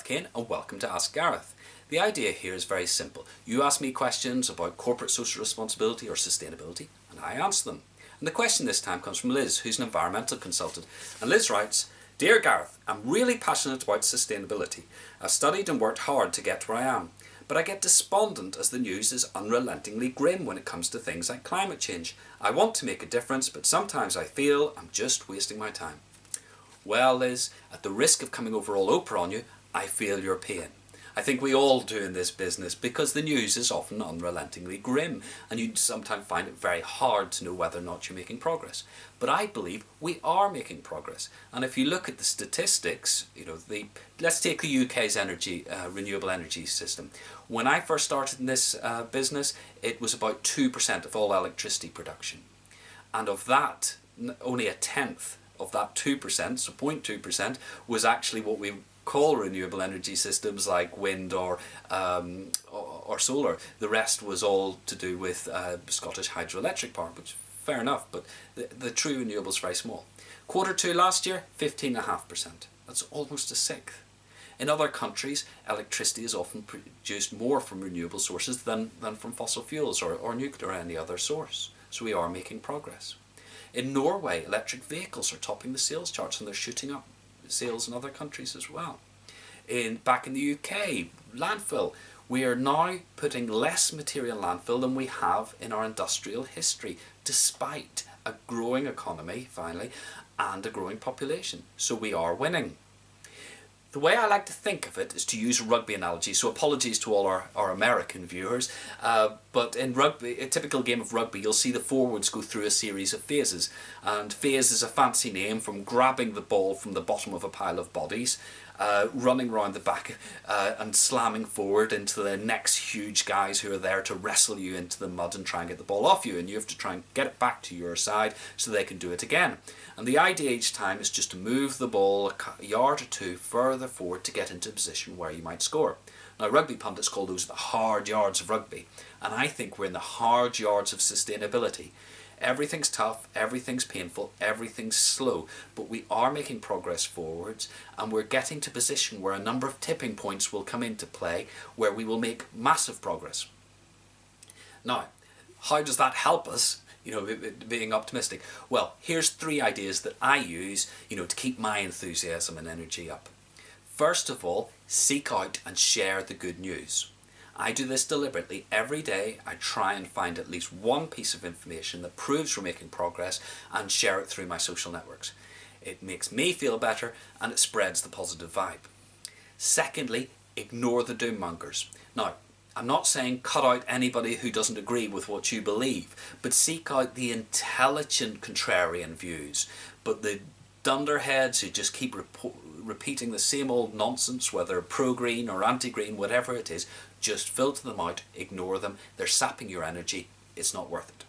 Kane and welcome to Ask Gareth. The idea here is very simple. You ask me questions about corporate social responsibility or sustainability and I answer them. And the question this time comes from Liz, who's an environmental consultant. And Liz writes, "Dear Gareth, I'm really passionate about sustainability. I've studied and worked hard to get where I am. But I get despondent as the news is unrelentingly grim when it comes to things like climate change. I want to make a difference, but sometimes I feel I'm just wasting my time." Well, Liz, at the risk of coming over all Oprah on you, I feel your pain. I think we all do in this business because the news is often unrelentingly grim and you sometimes find it very hard to know whether or not you're making progress. But I believe we are making progress. And if you look at the statistics, let's take the UK's renewable energy system. When I first started in this business, it was about 2% of all electricity production. And of that, only a tenth of that 2%, so 0.2%, was actually what we call renewable energy systems like wind or solar. The rest was all to do with Scottish hydroelectric power, which fair enough, but the true renewables is very small. Q2 last year, 15.5%. That's almost a sixth. In other countries, electricity is often produced more from renewable sources than from fossil fuels or nuclear or any other source. So we are making progress. In Norway, electric vehicles are topping the sales charts and they're shooting up sales in other countries as well. Back in the UK, landfill, we are now putting less material in landfill than we have in our industrial history, despite a growing economy, finally, and a growing population. So we are winning. The way I like to think of it is to use a rugby analogy, so apologies to all our American viewers, but in rugby, a typical game of rugby, you'll see the forwards go through a series of phases, and phase is a fancy name from grabbing the ball from the bottom of a pile of bodies, running round the back and slamming forward into the next huge guys who are there to wrestle you into the mud and try and get the ball off you, and you have to try and get it back to your side so they can do it again. And the idea each time is just to move the ball a yard or two further forward to get into a position where you might score. Now rugby pundits call those the hard yards of rugby, and I think we're in the hard yards of sustainability. Everything's tough, everything's painful, everything's slow, but we are making progress forwards and we're getting to a position where a number of tipping points will come into play where we will make massive progress. Now, how does that help us, being optimistic? Well, here's 3 ideas that I use, to keep my enthusiasm and energy up. First of all, seek out and share the good news. I do this deliberately. Every day I try and find at least one piece of information that proves we're making progress and share it through my social networks. It makes me feel better and it spreads the positive vibe. Secondly, ignore the doom mongers. Now, I'm not saying cut out anybody who doesn't agree with what you believe, but seek out the intelligent contrarian views. But the dunderheads who just keep repeating the same old nonsense, whether pro-green or anti-green, whatever it is, just filter them out, ignore them. They're sapping your energy. It's not worth it.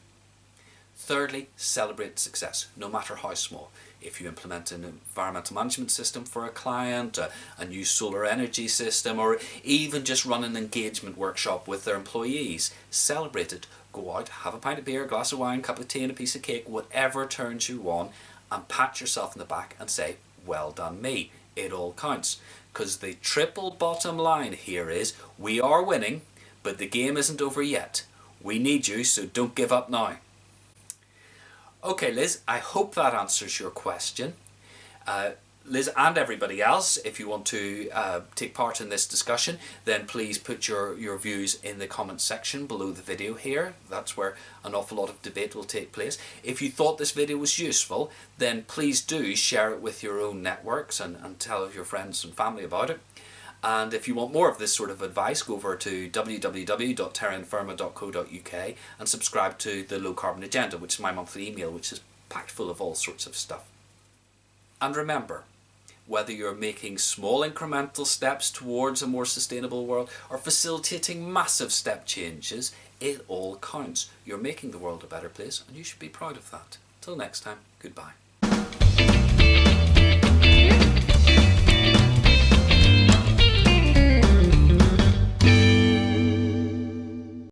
Thirdly, celebrate success, no matter how small. If you implement an environmental management system for a client, a new solar energy system, or even just run an engagement workshop with their employees, celebrate it. Go out, have a pint of beer, a glass of wine, cup of tea and a piece of cake, whatever turns you on, and pat yourself in the back and say, well done me. It all counts. Because the triple bottom line here is, we are winning, but the game isn't over yet. We need you, so don't give up now. Okay, Liz, I hope that answers your question. Liz and everybody else, if you want to take part in this discussion, then please put your views in the comments section below the video here. That's where an awful lot of debate will take place. If you thought this video was useful, then please do share it with your own networks and tell your friends and family about it. And if you want more of this sort of advice, go over to www.terrainfirma.co.uk and subscribe to the Low Carbon Agenda, which is my monthly email, which is packed full of all sorts of stuff. And remember, whether you're making small incremental steps towards a more sustainable world or facilitating massive step changes, it all counts. You're making the world a better place and you should be proud of that. Till next time, goodbye.